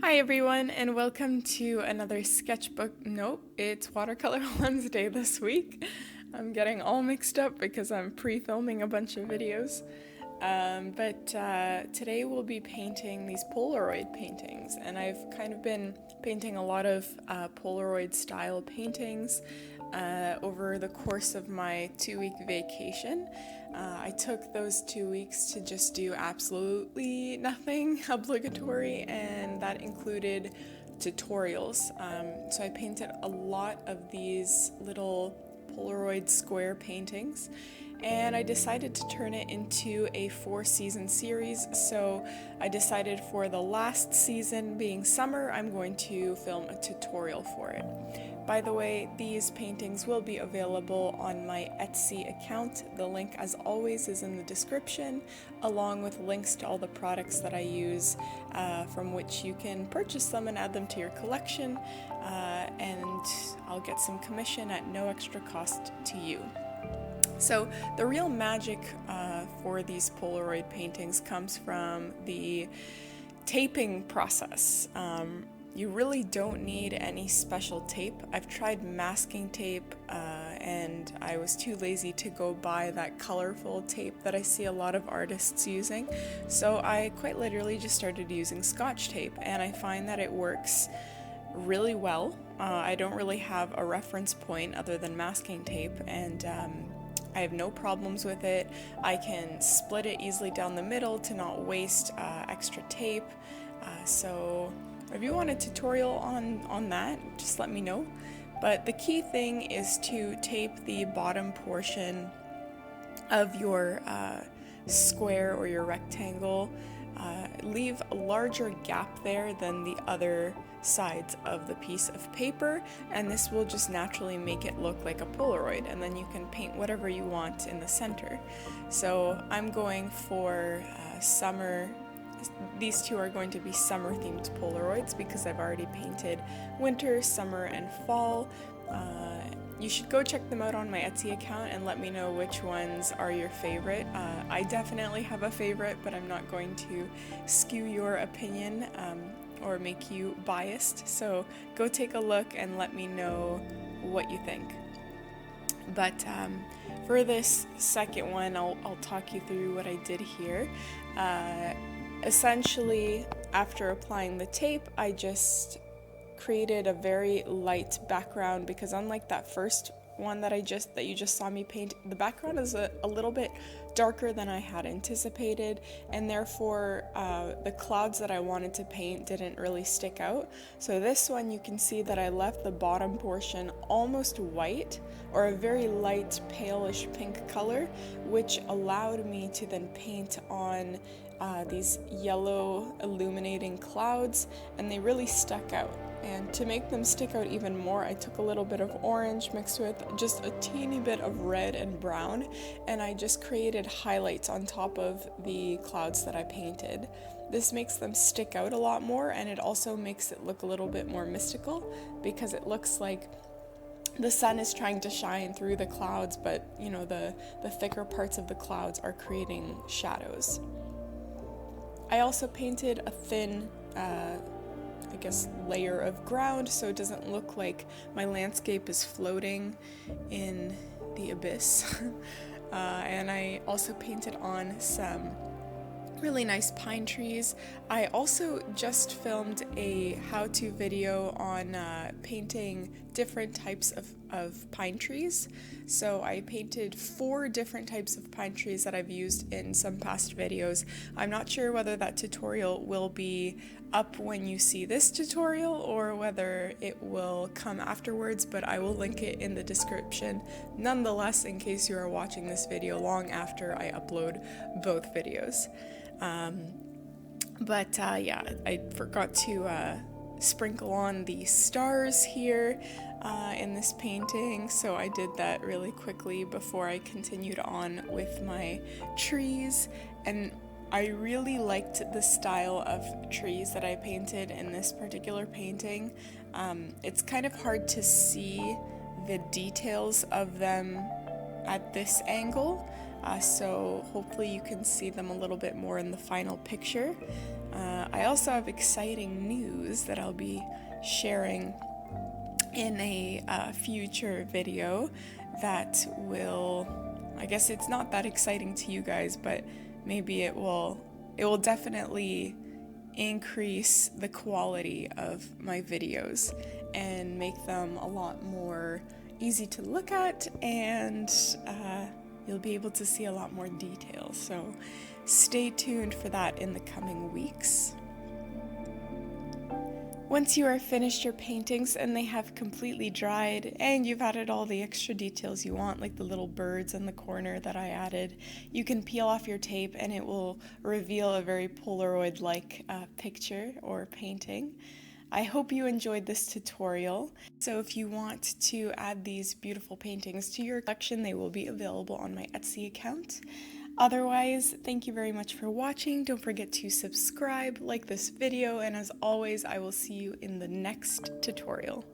Hi everyone, and welcome to another sketchbook. Nope, it's Watercolor Wednesday this week. I'm getting all mixed up because I'm pre-filming a bunch of videos. But today we'll be painting these Polaroid paintings, and I've kind of been painting a lot of Polaroid style paintings over the course of my 2-week vacation. I took those 2 weeks to just do absolutely nothing obligatory, and that included tutorials. So I painted a lot of these little Polaroid square paintings, and I decided to turn it into a 4-season series. So I decided for the last season, being summer, I'm going to film a tutorial for it. By the way, these paintings will be available on my Etsy account. The link, as always, is in the description, along with links to all the products that I use, from which you can purchase them and add them to your collection, and I'll get some commission at no extra cost to you. So the real magic for these Polaroid paintings comes from the taping process. You really don't need any special tape. I've tried masking tape and I was too lazy to go buy that colorful tape that I see a lot of artists using. So I quite literally just started using Scotch tape, and I find that it works really well. I don't really have a reference point other than masking tape, and I have no problems with it. I can split it easily down the middle to not waste extra tape. So if you want a tutorial on that, just let me know. But the key thing is to tape the bottom portion of your square or your rectangle. Leave a larger gap there than the other sides of the piece of paper, and this will just naturally make it look like a Polaroid, and then you can paint whatever you want in the center. So I'm going for summer. These two are going to be summer themed Polaroids because I've already painted winter, summer, and fall. You should go check them out on my Etsy account and let me know which ones are your favorite. I definitely have a favorite, but I'm not going to skew your opinion or make you biased. So go take a look and let me know what you think. But for this second one, I'll talk you through what I did here. Essentially, after applying the tape, I just created a very light background because unlike that first one that you just saw me paint, the background is a little bit darker than I had anticipated, and therefore the clouds that I wanted to paint didn't really stick out. So this one, you can see that I left the bottom portion almost white, or a very light palish pink color, which allowed me to then paint on these yellow illuminating clouds, and they really stuck out. And to make them stick out even more, I took a little bit of orange mixed with just a teeny bit of red and brown, and I just created highlights on top of the clouds that I painted. This makes them stick out a lot more, and it also makes it look a little bit more mystical because it looks like the sun is trying to shine through the clouds, but you know, the thicker parts of the clouds are creating shadows. I also painted a thin layer of ground so it doesn't look like my landscape is floating in the abyss. And I also painted on some really nice pine trees. I also just filmed a how-to video on painting different types of pine trees. So I painted 4 different types of pine trees that I've used in some past videos. I'm not sure whether that tutorial will be up when you see this tutorial or whether it will come afterwards, but I will link it in the description nonetheless in case you are watching this video long after I upload both videos. Yeah, I forgot to sprinkle on the stars here in this painting, so I did that really quickly before I continued on with my trees. And I really liked the style of trees that I painted in this particular painting. It's kind of hard to see the details of them at this angle, so hopefully you can see them a little bit more in the final picture. I also have exciting news that I'll be sharing in a future video that will, I guess it's not that exciting to you guys, but maybe it will definitely increase the quality of my videos and make them a lot more easy to look at, and you'll be able to see a lot more details. So stay tuned for that in the coming weeks. Once you are finished your paintings and they have completely dried and you've added all the extra details you want, like the little birds in the corner that I added, you can peel off your tape and it will reveal a very Polaroid-like picture or painting. I hope you enjoyed this tutorial. So if you want to add these beautiful paintings to your collection, they will be available on my Etsy account. Otherwise, thank you very much for watching. Don't forget to subscribe, like this video, and as always, I will see you in the next tutorial.